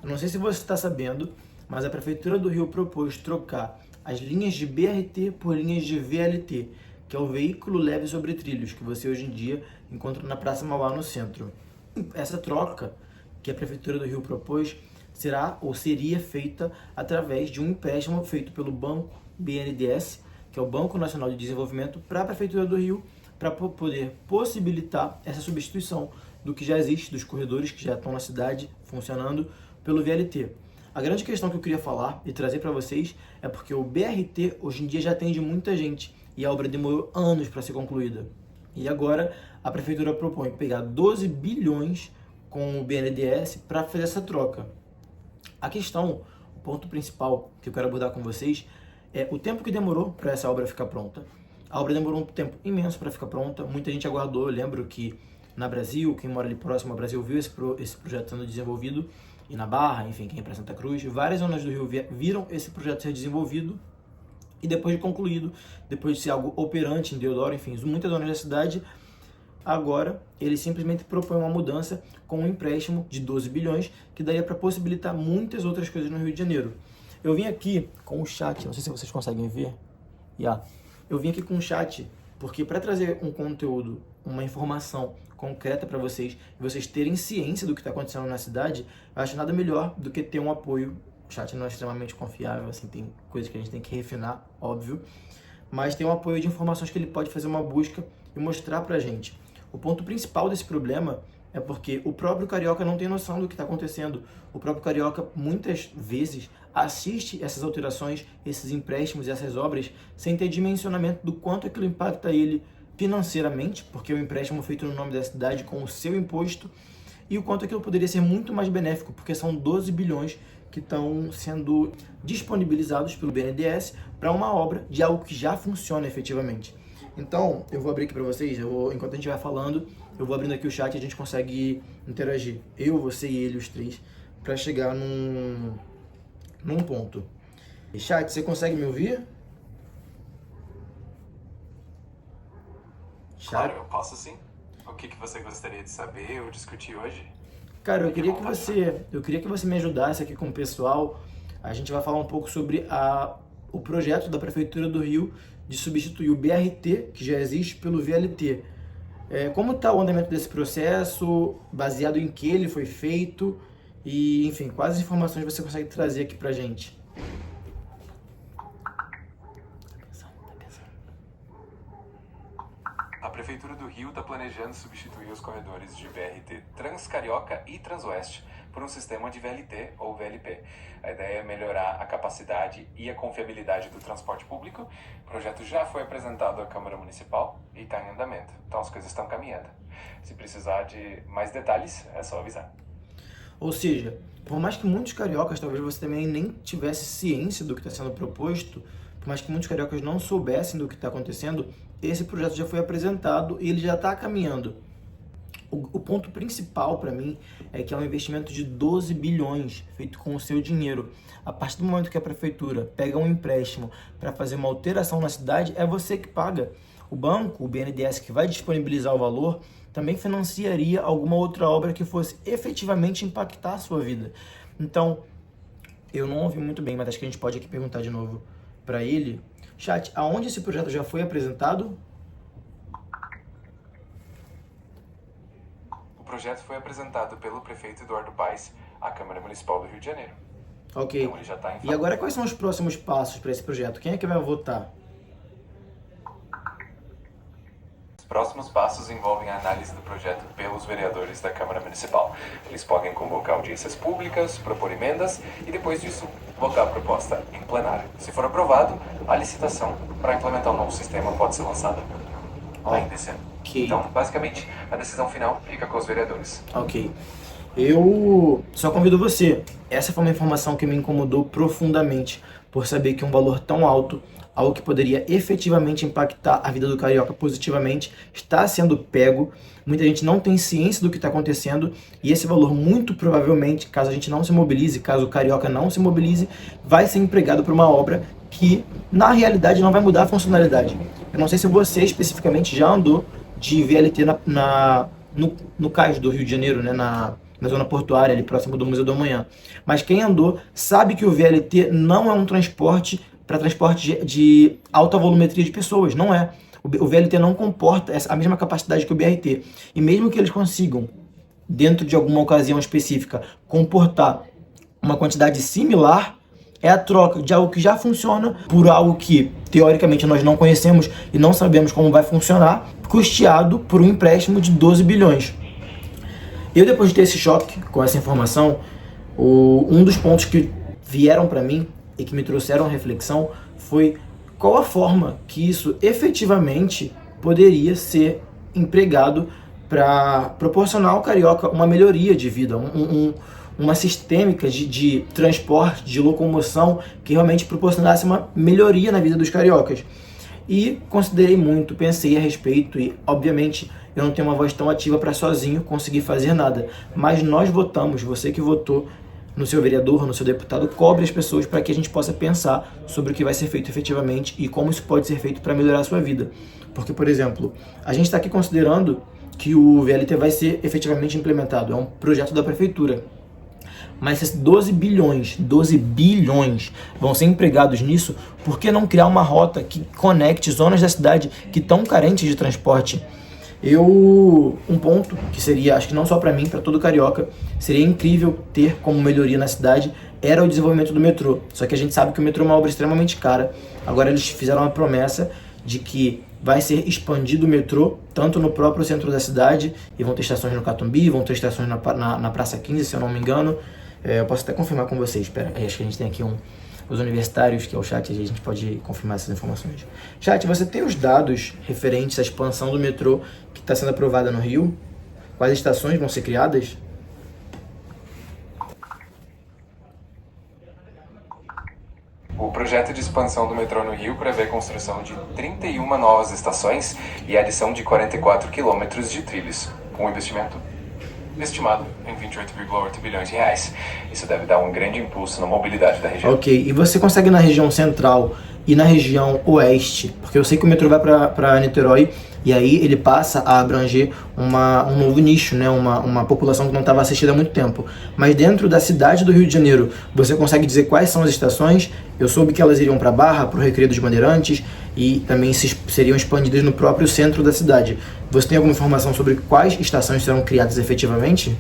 Eu não sei se você está sabendo, mas a Prefeitura do Rio propôs trocar as linhas de BRT por linhas de VLT, que é o veículo leve sobre trilhos, que você hoje em dia encontra na Praça Mauá, no centro. Essa troca que a Prefeitura do Rio propôs será ou seria feita através de um empréstimo feito pelo Banco BNDES, que é o Banco Nacional de Desenvolvimento, para a Prefeitura do Rio, para poder possibilitar essa substituição do que já existe, dos corredores que já estão na cidade funcionando pelo VLT. A grande questão que eu queria falar e trazer para vocês é porque o BRT hoje em dia já atende muita gente e a obra demorou anos para ser concluída. E agora a Prefeitura propõe pegar 12 bilhões com o BNDES para fazer essa troca. A questão, o ponto principal que eu quero abordar com vocês é o tempo que demorou para essa obra ficar pronta. A obra demorou um tempo imenso para ficar pronta, muita gente aguardou. Eu lembro que na Brasil, quem mora ali próximo ao Brasil viu esse projeto sendo desenvolvido, e na Barra, enfim, quem é para Santa Cruz, várias zonas do Rio viram esse projeto ser desenvolvido e depois de concluído, depois de ser algo operante em Deodoro, enfim, muitas zonas da cidade, agora ele simplesmente propõe uma mudança com um empréstimo de 12 bilhões que daria para possibilitar muitas outras coisas no Rio de Janeiro. Eu vim aqui com o chat, não sei se vocês conseguem ver, eu vim aqui com o chat porque para trazer um conteúdo, uma informação concreta para vocês, e vocês terem ciência do que está acontecendo na cidade, eu acho nada melhor do que ter um apoio. O chat não é extremamente confiável, assim, tem coisas que a gente tem que refinar, óbvio, mas tem um apoio de informações que ele pode fazer uma busca e mostrar pra gente. O ponto principal desse problema é porque o próprio carioca não tem noção do que está acontecendo. O próprio carioca, muitas vezes, assiste essas alterações, esses empréstimos e essas obras sem ter dimensionamento do quanto aquilo impacta ele financeiramente, porque é um empréstimo feito no nome da cidade com o seu imposto, e o quanto aquilo poderia ser muito mais benéfico, porque são 12 bilhões que estão sendo disponibilizados pelo BNDES para uma obra de algo que já funciona efetivamente. Então, eu vou abrir aqui para vocês, enquanto a gente vai falando, eu vou abrindo aqui o chat e a gente consegue interagir. Eu, você e ele, os três, para chegar num ponto. E chat, você consegue me ouvir? Chat? Claro, eu posso sim. O que você gostaria de saber ou discutir hoje? Cara, eu queria que você me ajudasse aqui com o pessoal. A gente vai falar um pouco sobre o projeto da Prefeitura do Rio de substituir o BRT, que já existe, pelo VLT. Como está o andamento desse processo, baseado em que ele foi feito, e, enfim, quais as informações você consegue trazer aqui pra gente? A Prefeitura do Rio está planejando substituir os corredores de BRT Transcarioca e Transoeste por um sistema de VLT ou VLP. A ideia é melhorar a capacidade e a confiabilidade do transporte público. O projeto já foi apresentado à Câmara Municipal e está em andamento, então as coisas estão caminhando. Se precisar de mais detalhes, é só avisar. Ou seja, por mais que muitos cariocas, talvez você também nem tivesse ciência do que está sendo proposto, por mais que muitos cariocas não soubessem do que está acontecendo, esse projeto já foi apresentado e ele já está caminhando. O ponto principal para mim é que é um investimento de 12 bilhões feito com o seu dinheiro. A partir do momento que a prefeitura pega um empréstimo para fazer uma alteração na cidade, é você que paga. O banco, o BNDES, que vai disponibilizar o valor, também financiaria alguma outra obra que fosse efetivamente impactar a sua vida. Então, eu não ouvi muito bem, mas acho que a gente pode aqui perguntar de novo para ele. Chat, aonde esse projeto já foi apresentado? O projeto foi apresentado pelo prefeito Eduardo Paes à Câmara Municipal do Rio de Janeiro. Ok. Então ele já está em E agora quais são os próximos passos para esse projeto? Quem é que vai votar? Os próximos passos envolvem a análise do projeto pelos vereadores da Câmara Municipal. Eles podem convocar audiências públicas, propor emendas e, depois disso, votar a proposta em plenário. Se for aprovado, a licitação para implementar um novo sistema pode ser lançada ainda esse ano. Ok. Então, basicamente, a decisão final fica com os vereadores. Ok. Eu só convido você. Essa foi uma informação que me incomodou profundamente, por saber que um valor tão alto, algo que poderia efetivamente impactar a vida do carioca positivamente, está sendo pego. Muita gente não tem ciência do que está acontecendo e esse valor, muito provavelmente, caso a gente não se mobilize, caso o carioca não se mobilize, vai ser empregado para uma obra que, na realidade, não vai mudar a funcionalidade. Eu não sei se você especificamente já andou de VLT no cais do Rio de Janeiro, né, na zona portuária, ali próximo do Museu do Amanhã. Mas quem andou sabe que o VLT não é um transporte para transporte de alta volumetria de pessoas, não é. O VLT não comporta a mesma capacidade que o BRT. E mesmo que eles consigam, dentro de alguma ocasião específica, comportar uma quantidade similar, é a troca de algo que já funciona por algo que, teoricamente, nós não conhecemos e não sabemos como vai funcionar, custeado por um empréstimo de 12 bilhões. Eu, depois de ter esse choque com essa informação, um dos pontos que vieram para mim e que me trouxeram a reflexão foi qual a forma que isso efetivamente poderia ser empregado para proporcionar ao carioca uma melhoria de vida, uma sistêmica de transporte, de locomoção que realmente proporcionasse uma melhoria na vida dos cariocas. E considerei muito, pensei a respeito e, obviamente, eu não tenho uma voz tão ativa para sozinho conseguir fazer nada. Mas nós votamos, você que votou no seu vereador, no seu deputado, cobre as pessoas para que a gente possa pensar sobre o que vai ser feito efetivamente e como isso pode ser feito para melhorar a sua vida. Porque, por exemplo, a gente está aqui considerando que o VLT vai ser efetivamente implementado, é um projeto da prefeitura. Mas esses 12 bilhões vão ser empregados nisso, por que não criar uma rota que conecte zonas da cidade que estão carentes de transporte? Um ponto que seria, acho que não só para mim, para todo carioca, seria incrível ter como melhoria na cidade, era o desenvolvimento do metrô. Só que a gente sabe que o metrô é uma obra extremamente cara. Agora eles fizeram uma promessa de que vai ser expandido o metrô, tanto no próprio centro da cidade, e vão ter estações no Catumbi, vão ter estações na Praça 15, se eu não me engano. Eu posso até confirmar com vocês, espera, acho que a gente tem aqui os universitários, que é o chat, e a gente pode confirmar essas informações. Chat, você tem os dados referentes à expansão do metrô que está sendo aprovada no Rio? Quais estações vão ser criadas? O projeto de expansão do metrô no Rio prevê a construção de 31 novas estações e a adição de 44 quilômetros de trilhos, com investimento estimado em 28,8 bilhões de reais. Isso deve dar um grande impulso na mobilidade da região. Ok, e você consegue na região central e na região oeste? Porque eu sei que o metrô vai para Niterói e aí ele passa a abranger um novo nicho, né? uma população que não estava assistida há muito tempo. Mas dentro da cidade do Rio de Janeiro, você consegue dizer quais são as estações? Eu soube que elas iriam para Barra, para o Recreio dos Bandeirantes e também seriam expandidas no próprio centro da cidade. Você tem alguma informação sobre quais estações serão criadas efetivamente?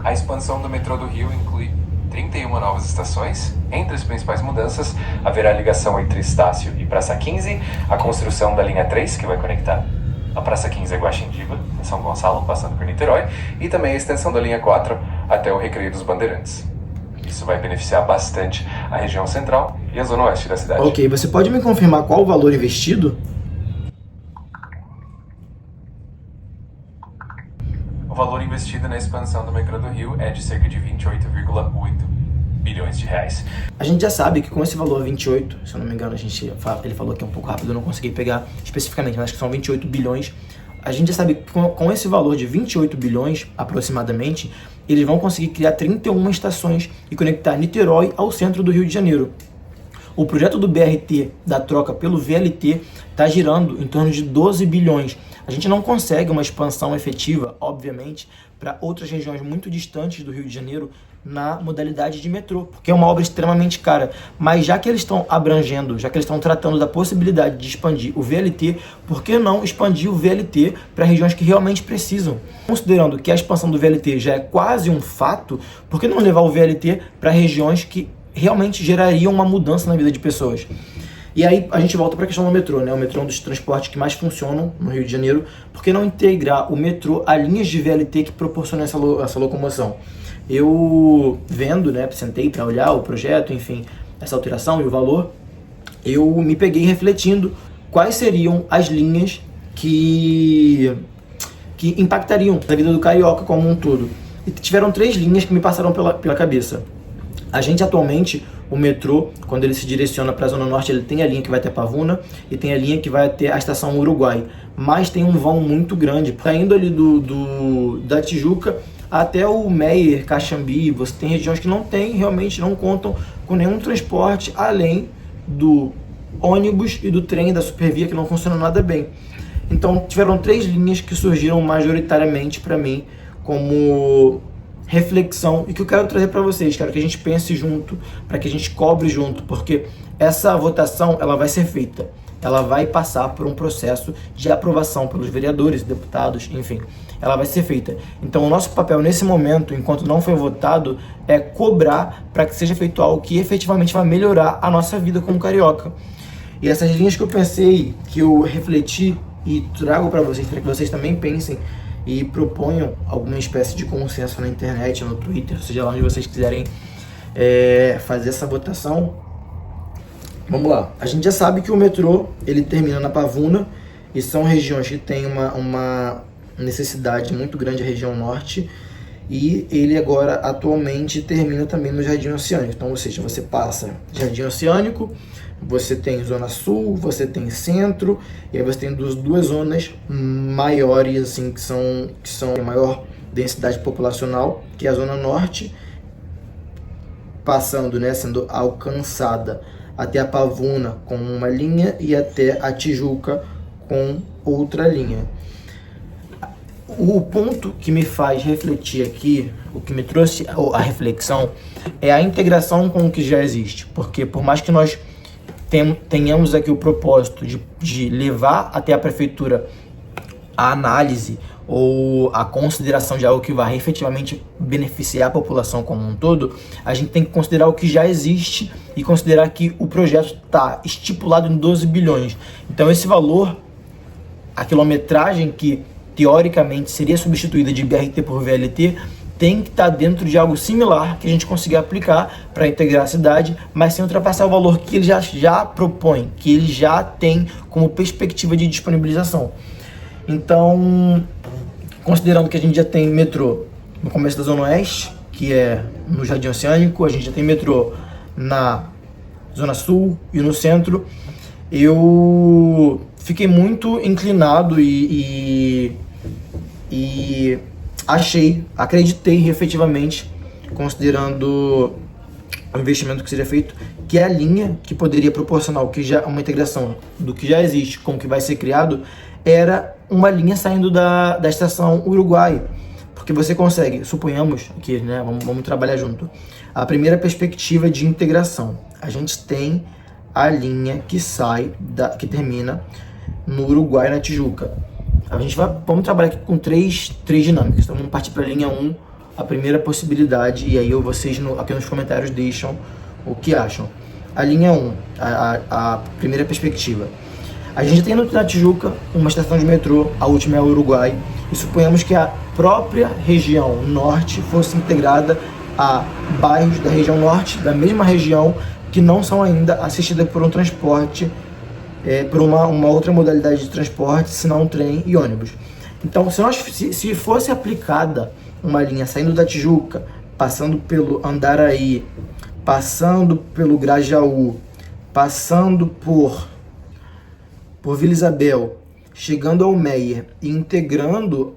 A expansão do metrô do Rio inclui 31 novas estações. Entre as principais mudanças, haverá ligação entre Estácio e Praça 15, a construção da linha 3, que vai conectar a Praça 15 a Guaxindiba, em São Gonçalo, passando por Niterói, e também a extensão da linha 4 até o Recreio dos Bandeirantes. Isso vai beneficiar bastante a região central e a zona oeste da cidade. Ok, você pode me confirmar qual o valor investido? O valor investido na expansão do metrô do Rio é de cerca de 28,8 bilhões de reais. A gente já sabe que com esse valor 28, se eu não me engano, ele falou aqui um pouco rápido, eu não consegui pegar especificamente, mas acho que são 28 bilhões. A gente já sabe que com esse valor de 28 bilhões, aproximadamente, eles vão conseguir criar 31 estações e conectar Niterói ao centro do Rio de Janeiro. O projeto do BRT, da troca pelo VLT, está girando em torno de 12 bilhões. A gente não consegue uma expansão efetiva, obviamente, para outras regiões muito distantes do Rio de Janeiro na modalidade de metrô, porque é uma obra extremamente cara. Mas já que eles estão abrangendo, já que eles estão tratando da possibilidade de expandir o VLT, por que não expandir o VLT para regiões que realmente precisam? Considerando que a expansão do VLT já é quase um fato, por que não levar o VLT para regiões que realmente gerariam uma mudança na vida de pessoas? E aí a gente volta para a questão do metrô, né? O metrô é um dos transportes que mais funcionam no Rio de Janeiro. Por que não integrar o metrô a linhas de VLT que proporcionam essa locomoção? Eu vendo, né, sentei para olhar o projeto, enfim, essa alteração e o valor, eu me peguei refletindo quais seriam as linhas que impactariam na vida do carioca como um todo. E tiveram 3 linhas que me passaram pela cabeça. A gente atualmente, o metrô, quando ele se direciona para a Zona Norte, ele tem a linha que vai até Pavuna e tem a linha que vai até a estação Uruguai. Mas tem um vão muito grande, saindo ali da Tijuca até o Meier, Caxambi. Você tem regiões que realmente não contam com nenhum transporte além do ônibus e do trem da Supervia, que não funcionam nada bem. Então tiveram 3 linhas que surgiram majoritariamente para mim como reflexão e que eu quero trazer para vocês. Quero que a gente pense junto, para que a gente cobre junto, porque essa votação ela vai ser feita, ela vai passar por um processo de aprovação pelos vereadores, deputados, enfim, ela vai ser feita. Então o nosso papel nesse momento, enquanto não foi votado, é cobrar para que seja feito algo que efetivamente vai melhorar a nossa vida como carioca. E essas linhas que eu pensei, que eu refleti e trago para vocês, para que vocês também pensem e proponham alguma espécie de consenso na internet, no Twitter, seja lá onde vocês quiserem fazer essa votação. Vamos lá. A gente já sabe que o metrô ele termina na Pavuna e são regiões que têm uma necessidade muito grande, a região norte, e ele agora atualmente termina também no Jardim Oceânico. Então, ou seja, você passa Jardim Oceânico, você tem Zona Sul, você tem Centro, e aí você tem duas zonas maiores, assim, que são a maior densidade populacional, que é a Zona Norte, passando, né, sendo alcançada até a Pavuna com uma linha e até a Tijuca com outra linha. O ponto que me faz refletir aqui, o que me trouxe a reflexão, é a integração com o que já existe. Porque por mais que nós tenhamos aqui o propósito de levar até a prefeitura a análise ou a consideração de algo que vai efetivamente beneficiar a população como um todo, a gente tem que considerar o que já existe e considerar que o projeto está estipulado em 12 bilhões. Então esse valor, a quilometragem que teoricamente seria substituída de BRT por VLT, tem que estar dentro de algo similar que a gente consiga aplicar para integrar a cidade, mas sem ultrapassar o valor que ele já propõe, que ele já tem como perspectiva de disponibilização. Então, considerando que a gente já tem metrô no começo da Zona Oeste, que é no Jardim Oceânico, a gente já tem metrô na Zona Sul e no Centro, eu fiquei muito inclinado e acreditei efetivamente, considerando o investimento que seria feito, que a linha que poderia proporcionar uma integração do que já existe com o que vai ser criado era uma linha saindo da estação Uruguai, porque você consegue, suponhamos aqui, né, vamos trabalhar junto, a primeira perspectiva de integração. A gente tem a linha que que termina no Uruguai, na Tijuca. Vamos trabalhar aqui com três dinâmicas. Então vamos partir para a linha 1, a primeira possibilidade, e aí vocês aqui nos comentários deixam o que acham. A linha 1, a primeira perspectiva. A gente tem na Tijuca uma estação de metrô, a última é o Uruguai, e suponhamos que a própria região norte fosse integrada a bairros da região norte, da mesma região, que não são ainda assistidas por um transporte, por uma outra modalidade de transporte, senão trem e ônibus. Então, se fosse aplicada uma linha saindo da Tijuca, passando pelo Andaraí, passando pelo Grajaú, passando por Vila Isabel, chegando ao Meier e integrando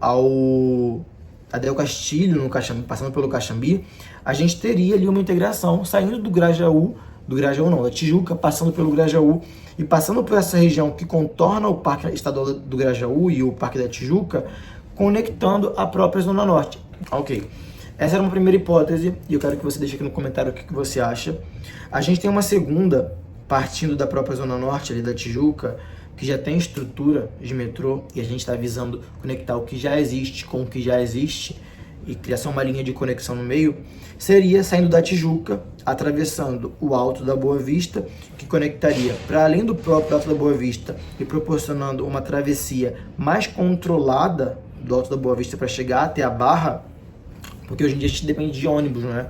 até o Castilho, passando pelo Caxambi, a gente teria ali uma integração saindo da Tijuca, passando pelo Grajaú e passando por essa região que contorna o Parque Estadual do Grajaú e o Parque da Tijuca, conectando a própria Zona Norte. Ok. Essa era uma primeira hipótese e eu quero que você deixe aqui no comentário o que você acha. A gente tem uma segunda, partindo da própria Zona Norte, ali da Tijuca, que já tem estrutura de metrô e a gente está visando conectar o que já existe com o que já existe e criar uma linha de conexão no meio, seria saindo da Tijuca, atravessando o Alto da Boa Vista, que conectaria para além do próprio Alto da Boa Vista e proporcionando uma travessia mais controlada do Alto da Boa Vista para chegar até a Barra, porque hoje em dia a gente depende de ônibus, né?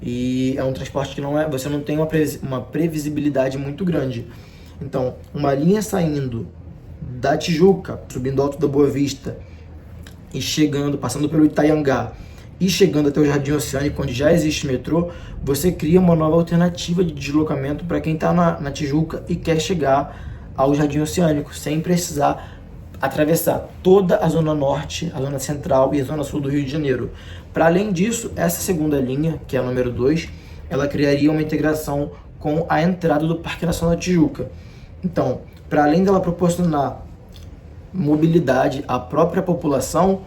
E é um transporte que você não tem uma previsibilidade muito grande. Então, uma linha saindo da Tijuca, subindo o Alto da Boa Vista e passando pelo Itaiangá e chegando até o Jardim Oceânico, onde já existe metrô, você cria uma nova alternativa de deslocamento para quem está na Tijuca e quer chegar ao Jardim Oceânico, sem precisar atravessar toda a Zona Norte, a Zona Central e a Zona Sul do Rio de Janeiro. Para além disso, essa segunda linha, que é a número 2, ela criaria uma integração com a entrada do Parque Nacional da Tijuca. Então, para além dela proporcionar mobilidade à própria população,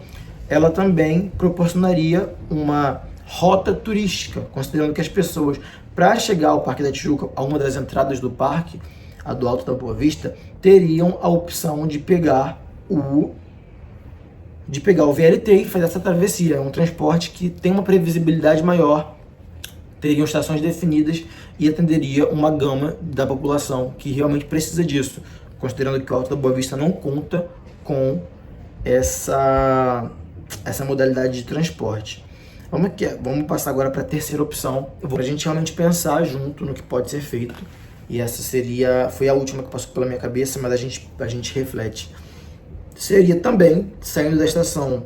ela também proporcionaria uma rota turística, considerando que as pessoas, para chegar ao Parque da Tijuca, a uma das entradas do parque, a do Alto da Boa Vista, teriam a opção de pegar o VLT e fazer essa travessia. É um transporte que tem uma previsibilidade maior, teriam estações definidas e atenderia uma gama da população que realmente precisa disso, considerando que o Alto da Boa Vista não conta com essa modalidade de transporte. Vamos passar agora para a terceira opção, para a gente realmente pensar junto no que pode ser feito. E essa foi a última que passou pela minha cabeça, mas a gente reflete. Seria também, saindo da estação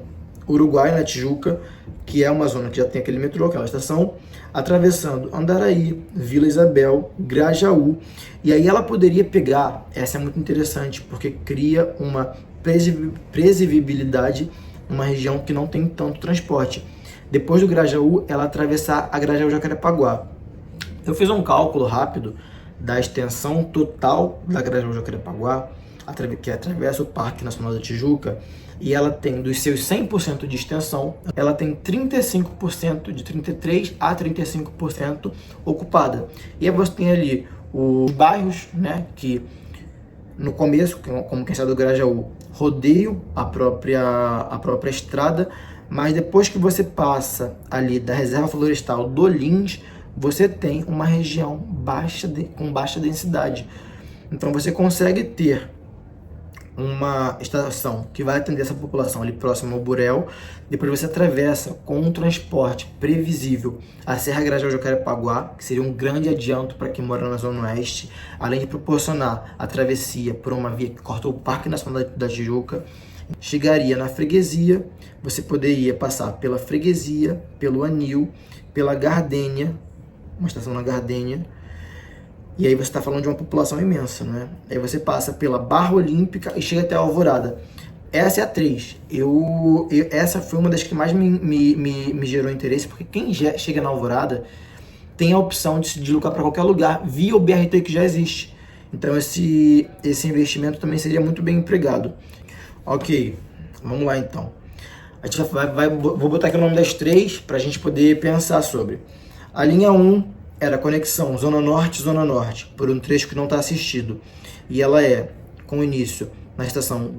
Uruguai, na Tijuca, que é uma zona que já tem aquele metrô, aquela estação, atravessando Andaraí, Vila Isabel, Grajaú, e aí ela poderia pegar, essa é muito interessante, porque cria uma previsibilidade numa região que não tem tanto transporte. Depois do Grajaú, ela atravessar a Grajaú-Jacarepaguá. Eu fiz um cálculo rápido da extensão total da Grajaú-Jacarepaguá, que atravessa o Parque Nacional da Tijuca, e ela tem, dos seus 100% de extensão, ela tem 35%, de 33% a 35% ocupada. E aí você tem ali os bairros, né, que no começo, como quem sabe do Grajaú, rodeiam a própria estrada, mas depois que você passa ali da Reserva Florestal do Lins, você tem uma região com baixa densidade. Então você consegue ter uma estação que vai atender essa população ali próximo ao Burel, depois você atravessa com um transporte previsível a Serra Grajaú-Jacarepaguá, que seria um grande adianto para quem mora na Zona Oeste, além de proporcionar a travessia por uma via que corta o Parque Nacional da Tijuca. Chegaria na Freguesia, você poderia passar pela Freguesia, pelo Anil, pela Gardênia, uma estação na Gardênia, e aí você está falando de uma população imensa, né? Aí você passa pela Barra Olímpica e chega até a Alvorada. Essa é a 3. Essa foi uma das que mais me gerou interesse, porque quem chega na Alvorada tem a opção de se deslocar para qualquer lugar via o BRT que já existe. Então esse investimento também seria muito bem empregado. Ok, vamos lá então. A gente vou botar aqui o nome das 3 para a gente poder pensar sobre. A linha 1 era a conexão Zona Norte-Zona Norte, por um trecho que não está assistido. E ela é com início na estação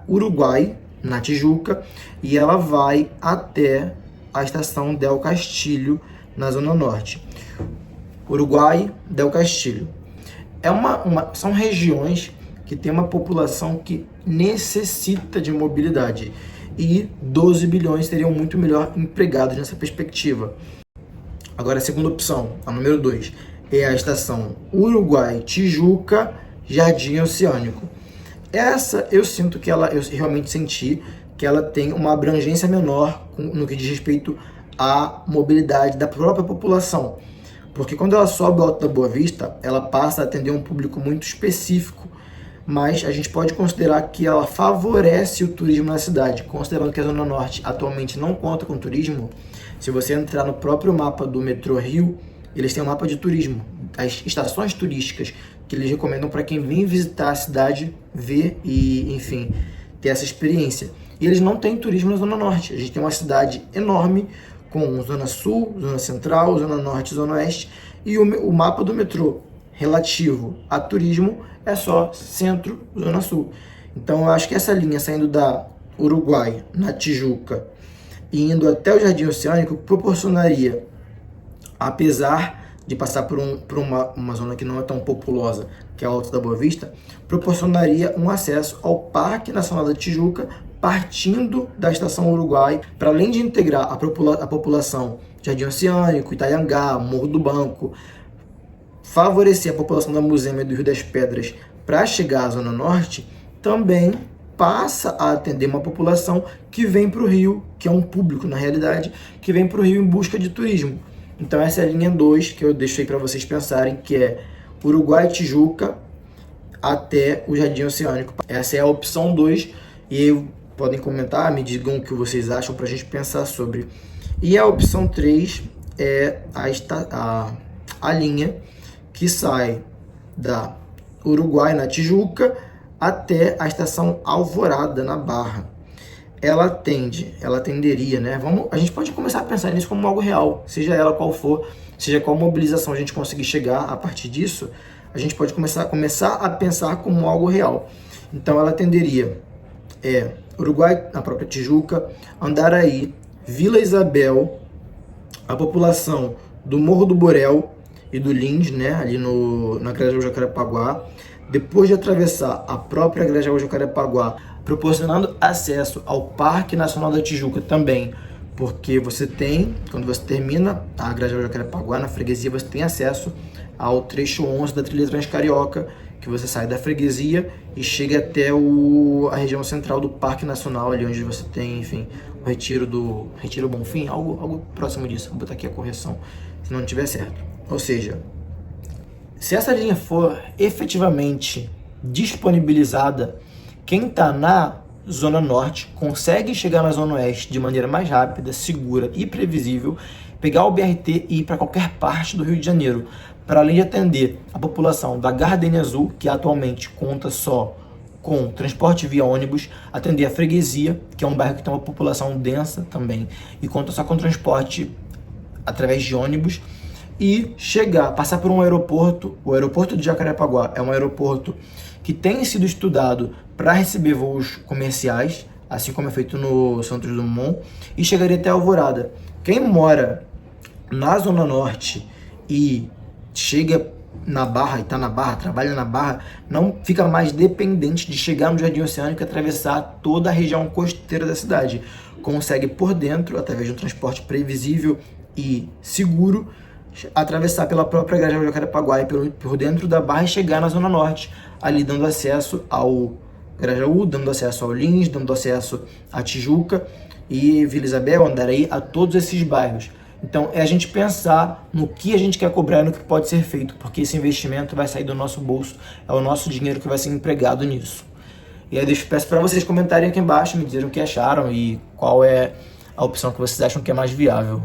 Uruguai, na Tijuca, e ela vai até a estação Del Castillo, na Zona Norte. Uruguai, Del Castillo. São regiões que tem uma população que necessita de mobilidade. E 12 bilhões seriam muito melhor empregados nessa perspectiva. Agora a segunda opção, a número 2, é a estação Uruguai-Tijuca, Jardim Oceânico. Essa eu realmente senti que ela tem uma abrangência menor no que diz respeito à mobilidade da própria população. Porque quando ela sobe ao Alto da Boa Vista, ela passa a atender um público muito específico, mas a gente pode considerar que ela favorece o turismo na cidade, considerando que a Zona Norte atualmente não conta com turismo. Se você entrar no próprio mapa do Metrô Rio, eles têm um mapa de turismo, as estações turísticas que eles recomendam para quem vem visitar a cidade, ver e, enfim, ter essa experiência. E eles não têm turismo na Zona Norte. A gente tem uma cidade enorme com Zona Sul, Zona Central, Zona Norte e Zona Oeste, e o mapa do metrô relativo a turismo é só Centro, Zona Sul. Então eu acho que essa linha saindo da Uruguai, na Tijuca, e indo até o Jardim Oceânico, proporcionaria, apesar de passar por uma zona que não é tão populosa, que é a Alto da Boa Vista, proporcionaria um acesso ao Parque Nacional da Tijuca, partindo da Estação Uruguai, para além de integrar a população Jardim Oceânico, Itaiangá, Morro do Banco, favorecer a população da Musema e do Rio das Pedras para chegar à Zona Norte, também passa a atender uma população que vem para o Rio, que é um público na realidade, que vem para o Rio em busca de turismo. Então essa é a linha 2 que eu deixei para vocês pensarem, que é Uruguai-Tijuca até o Jardim Oceânico. Essa é a opção 2 e podem comentar, me digam o que vocês acham para a gente pensar sobre. E a opção 3 é a linha que sai da Uruguai, na Tijuca, até a estação Alvorada, na Barra. Ela atenderia, né? A gente pode começar a pensar nisso como algo real, seja ela qual for, seja qual mobilização a gente conseguir chegar a partir disso, a gente pode começar a pensar como algo real. Então ela atenderia Uruguai, na própria Tijuca, Andaraí, Vila Isabel, a população do Morro do Borel e do Lins, né, ali na Grajaú Jacarepaguá. Depois de atravessar a própria Grajaú Jacarepaguá, proporcionando acesso ao Parque Nacional da Tijuca também, porque quando você termina a Grajaú Jacarepaguá, na freguesia, você tem acesso ao trecho 11 da trilha Transcarioca, que você sai da freguesia e chega até a região central do Parque Nacional, ali onde você tem, enfim, o Retiro Bonfim, algo próximo disso. Vou botar aqui a correção, se não estiver certo. Ou seja, se essa linha for efetivamente disponibilizada, quem está na Zona Norte consegue chegar na Zona Oeste de maneira mais rápida, segura e previsível, pegar o BRT e ir para qualquer parte do Rio de Janeiro, para além de atender a população da Gardenia Azul, que atualmente conta só com transporte via ônibus, atender a Freguesia, que é um bairro que tem uma população densa também, e conta só com transporte através de ônibus, e passar por um aeroporto. O aeroporto de Jacarepaguá é um aeroporto que tem sido estudado para receber voos comerciais, assim como é feito no Santos Dumont, e chegaria até Alvorada. Quem mora na Zona Norte e chega na Barra, e está na Barra, trabalha na Barra, não fica mais dependente de chegar no Jardim Oceânico e atravessar toda a região costeira da cidade. Consegue por dentro, através de um transporte previsível e seguro, atravessar pela própria Grajaú Jacarepaguá e por dentro da Barra e chegar na Zona Norte, ali dando acesso ao Grajaú, dando acesso ao Lins, dando acesso à Tijuca e Vila Isabel, Andaraí, a todos esses bairros. Então é a gente pensar no que a gente quer cobrar e no que pode ser feito, porque esse investimento vai sair do nosso bolso, é o nosso dinheiro que vai ser empregado nisso. E aí peço para vocês comentarem aqui embaixo, me dizerem o que acharam e qual é a opção que vocês acham que é mais viável.